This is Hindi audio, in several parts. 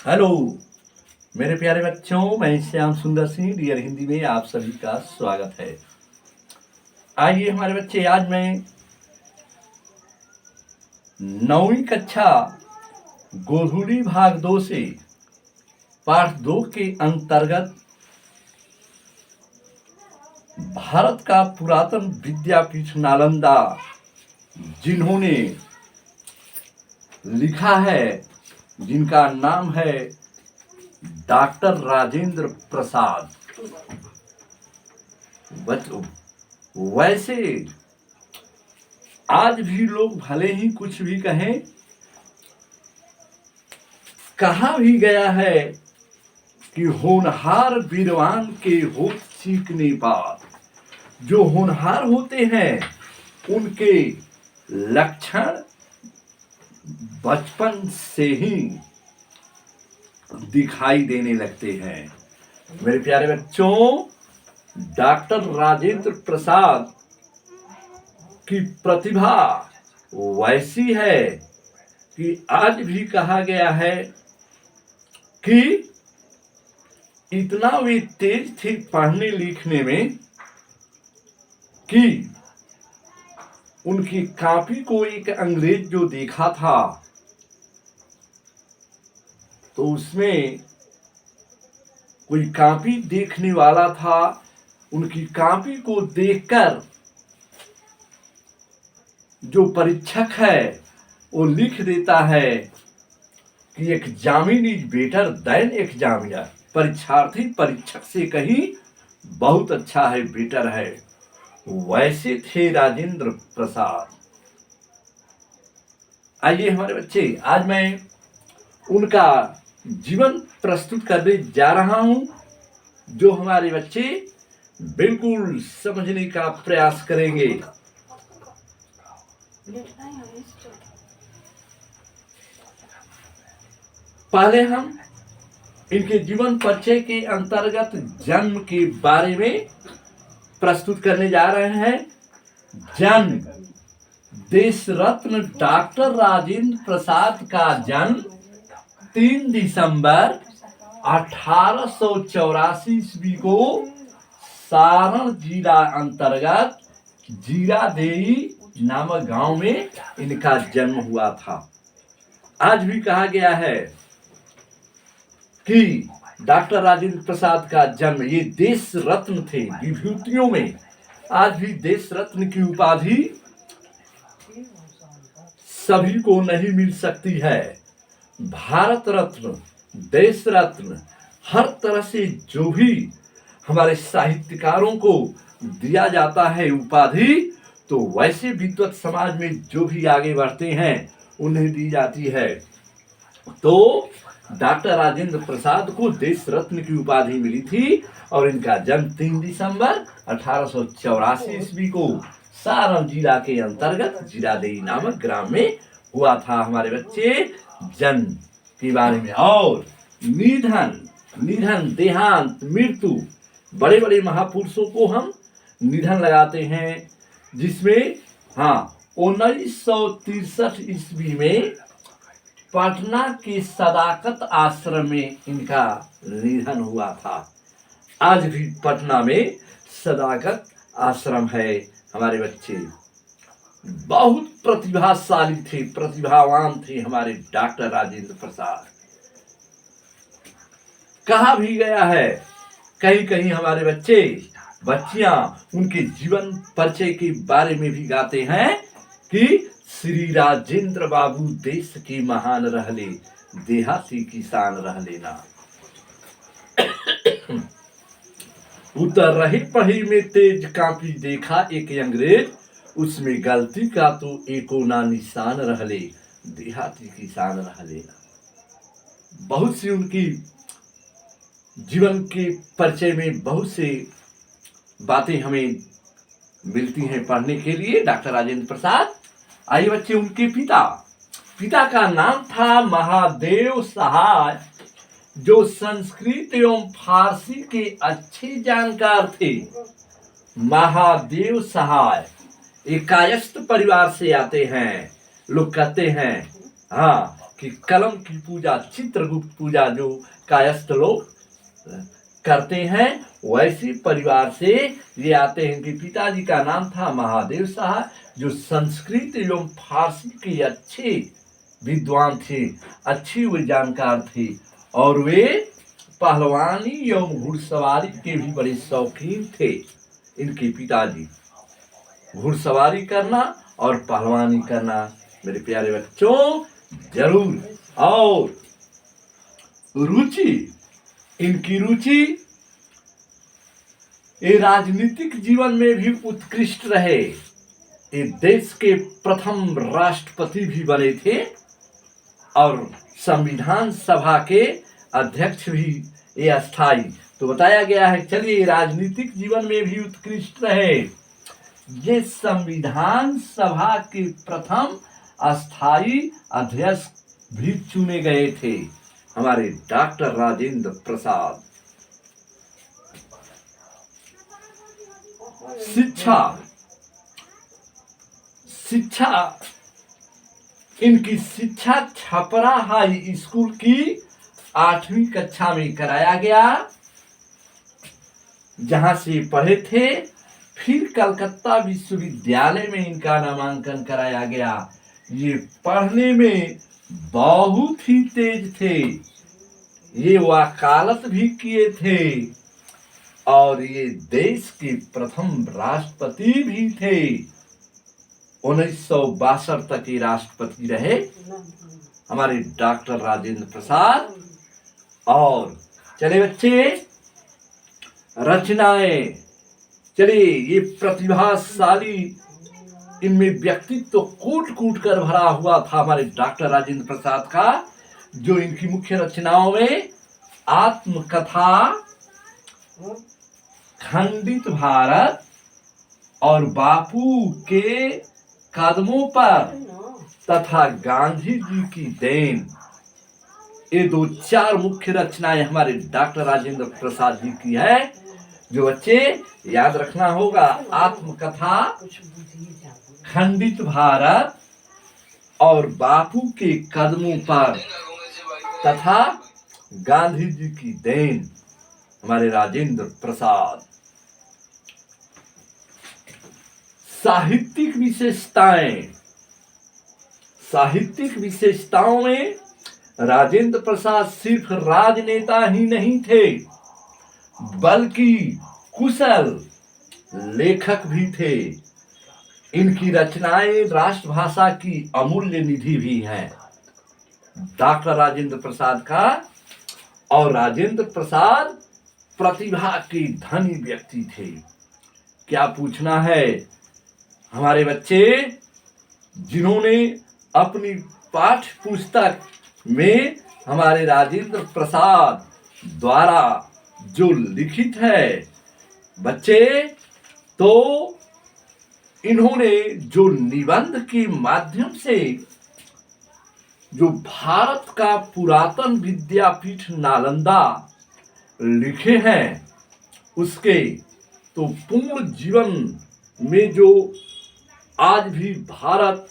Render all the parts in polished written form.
हेलो मेरे प्यारे बच्चों, मैं श्याम सुंदर सिंह डियर हिंदी में आप सभी का स्वागत है। आइए हमारे बच्चे, आज मैं 9वीं कक्षा गोधूली भाग 2 से पाठ 2 के अंतर्गत भारत का पुरातन विद्यापीठ नालंदा जिन्होंने लिखा है, जिनका नाम है डॉक्टर राजेंद्र प्रसाद। वैसे आज भी लोग भले ही कुछ भी कहें, कहा भी गया है कि होनहार वीरवान के होत सीखने पार। जो होनहार होते हैं उनके लक्षण बचपन से ही दिखाई देने लगते हैं। मेरे प्यारे बच्चों, डॉक्टर राजेंद्र प्रसाद की प्रतिभा वैसी है कि आज भी कहा गया है कि इतना वे तेज थे पढ़ने लिखने में कि उनकी कॉपी को एक अंग्रेज जो देखा था तो उसमें कोई कॉपी देखने वाला था, उनकी कॉपी को देखकर जो परीक्षक है वो लिख देता है कि examine is better than examiner. परीक्षार्थी परीक्षक से कहीं बहुत अच्छा है, बेटर है। वैसे थे राजेंद्र प्रसाद। आइए हमारे बच्चे, आज मैं उनका जीवन प्रस्तुत करने जा रहा हूं, जो हमारे बच्चे बिल्कुल समझने का प्रयास करेंगे। पहले हम इनके जीवन परिचय के अंतर्गत जन्म के बारे में प्रस्तुत करने जा रहे हैं। जन्म: देश रत्न डॉक्टर राजेंद्र प्रसाद का जन्म 3 दिसंबर 1884 ईस्वी को सारण जिला अंतर्गत जीरादेई नामक गांव में इनका जन्म हुआ था। आज भी कहा गया है कि डॉक्टर राजेंद्र प्रसाद का जन्म, ये देश रत्न थे। विभूतियों में आज भी देश रत्न की उपाधि सभी को नहीं मिल सकती है। भारत रत्न, देश रत्न, हर तरह से जो भी हमारे साहित्यकारों को दिया जाता है उपाधि, तो वैसे विद्वत समाज में जो भी आगे बढ़ते हैं उन्हें दी जाती है। तो डॉक्टर राजेंद्र प्रसाद को देश रत्न की उपाधि मिली थी और इनका जन्म 3 दिसंबर 1884 ईस्वी को सारण जिला के अंतर्गत जीरादेई नामक ग्राम में हुआ था। हमारे बच्चे जन्म के बारे में। और निधन, देहांत, मृत्यु, बड़े बड़े महापुरुषों को हम निधन लगाते हैं, जिसमें 1963 ईस्वी में पटना के सदाकत आश्रम में इनका निधन हुआ था। आज भी पटना में सदाकत आश्रम है। हमारे बच्चे बहुत प्रतिभाशाली थे, प्रतिभावान थे हमारे डॉक्टर राजेंद्र प्रसाद। कहा भी गया है, कहीं कहीं हमारे बच्चियां उनके जीवन परिचय के बारे में भी गाते हैं कि श्री राजेंद्र बाबू देश के महान रहले, देहाती किसान रहले ना। उतर रही पढ़ी में तेज कापी देखा एक अंग्रेज, उसमें गलती का तो एको ना निशान रहले, देहाती किसान रहले ना। बहुत सी उनकी जीवन के परिचय में बहुत से बातें हमें मिलती हैं पढ़ने के लिए। डॉक्टर राजेंद्र प्रसाद। आइए बच्चे, उनके पिता का नाम था महादेव सहाय, जो संस्कृत एवं फारसी के अच्छे जानकार थे। महादेव सहाय एक कायस्थ परिवार से आते हैं। लोग कहते हैं कि कलम की पूजा, चित्रगुप्त पूजा जो कायस्थ लोग करते हैं, वैसे परिवार से ये आते हैं कि पिताजी का नाम था महादेव साहब, जो संस्कृत एवं फारसी के अच्छे विद्वान थे, अच्छी वे जानकार थे, और वे पहलवानी एवं घुड़सवारी के भी बड़े शौकीन थे। इनके पिताजी घुड़सवारी करना और पहलवानी करना मेरे प्यारे बच्चों जरूर। और रुचि, इनकी रुचि ये राजनीतिक जीवन में भी उत्कृष्ट रहे। ये देश के प्रथम राष्ट्रपति भी बने थे और संविधान सभा के अध्यक्ष भी ये अस्थाई। तो बताया गया है, चलिए राजनीतिक जीवन में भी उत्कृष्ट रहे। ये संविधान सभा के प्रथम अस्थाई अध्यक्ष भी चुने गए थे, हमारे डॉक्टर राजेंद्र प्रसाद। शिक्षा, इनकी शिक्षा छपरा हाई स्कूल की 8वीं कक्षा में कराया गया, जहां से पढ़े थे। फिर कलकत्ता विश्वविद्यालय में इनका नामांकन कराया गया। ये पढ़ने में बहुत ही तेज थे, ये वकालत भी किए थे, और ये देश के प्रथम राष्ट्रपति भी थे। 1962 तक ये राष्ट्रपति रहे, हमारे डॉक्टर राजेंद्र प्रसाद। और चले बच्चे, रचनाएं, चलिए ये प्रतिभाशाली, इनमें व्यक्तित्व तो कूट कूट कर भरा हुआ था हमारे डॉक्टर राजेंद्र प्रसाद का। जो इनकी मुख्य रचनाओं में आत्मकथा, खंडित भारत और बापू के कदमों पर तथा गांधी जी की देन, ये 2-4 मुख्य रचनाएं हमारे डॉक्टर राजेंद्र प्रसाद जी की है, जो बच्चे याद रखना होगा। आत्मकथा, खंडित भारत और बापू के कदमों पर तथा गांधी जी की देन, हमारे राजेंद्र प्रसाद। साहित्यिक विशेषताएं, साहित्यिक विशेषताओं में राजेंद्र प्रसाद सिर्फ राजनेता ही नहीं थे, बल्कि कुशल लेखक भी थे। इनकी रचनाएं राष्ट्रभाषा की अमूल्य निधि भी हैं, डॉक्टर राजेंद्र प्रसाद का। और राजेंद्र प्रसाद प्रतिभा के धनी व्यक्ति थे। क्या पूछना है हमारे बच्चे, जिन्होंने अपनी पाठ्य पुस्तक में हमारे राजेंद्र प्रसाद द्वारा जो लिखित है बच्चे, तो इन्होंने जो निबंध के माध्यम से जो भारत का पुरातन विद्यापीठ नालंदा लिखे हैं, उसके तो पूर्ण जीवन में जो आज भी भारत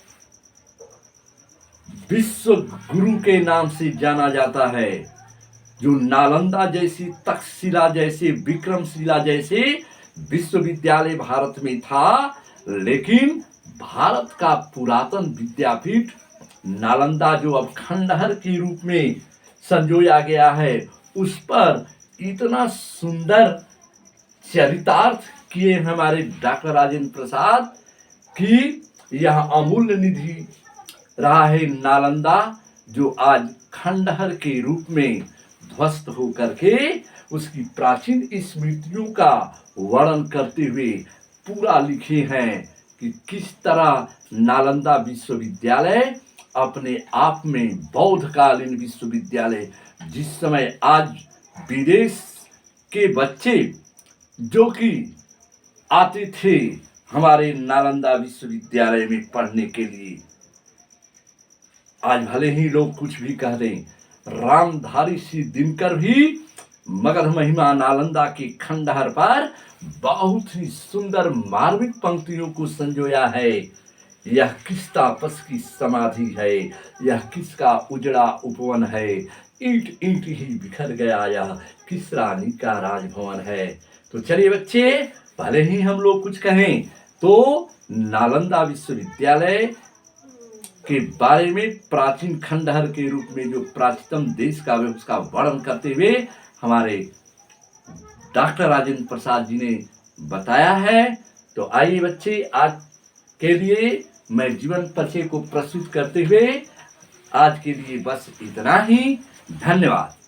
विश्व गुरु के नाम से जाना जाता है, जो नालंदा जैसी, तक्षशिला जैसे, विक्रमशिला जैसे विश्वविद्यालय भारत में था, लेकिन भारत का पुरातन विद्यापीठ नालंदा जो अब खंडहर के रूप में संजोया गया है, उस पर इतना सुंदर चरितार्थ किए हमारे डॉक्टर राजेंद्र प्रसाद कि यह अमूल्य निधि रहा है नालंदा, जो आज खंडहर के रूप में ध्वस्त होकर के उसकी प्राचीन स्मृतियों का वर्णन करते हुए पूरा लिखे हैं कि किस तरह नालंदा विश्वविद्यालय अपने आप में बौद्धकालीन विश्वविद्यालय, जिस समय आज विदेश के बच्चे जो कि आते थे हमारे नालंदा विश्वविद्यालय में पढ़ने के लिए, आज भले ही लोग कुछ भी कह दें, रामधारी सिंह दिनकर भी मगध महिमा नालंदा के खंडहर पर बहुत ही सुंदर मार्मिक पंक्तियों को संजोया है यह किस तापस की समाधि है, यह किसका उजड़ा उपवन है, ईंट ईंट ही बिखर गया, यह किस रानी का राजभवन है। तो चलिए बच्चे, भले ही हम लोग कुछ कहें तो नालंदा विश्वविद्यालय के बारे में प्राचीन खंडहर के रूप में जो प्राचीनतम देश का है उसका वर्णन करते हुए हमारे डॉक्टर राजेंद्र प्रसाद जी ने बताया है। तो आइए बच्चे, आज के लिए मैं जीवन परिचय को प्रस्तुत करते हुए आज के लिए बस इतना ही। धन्यवाद।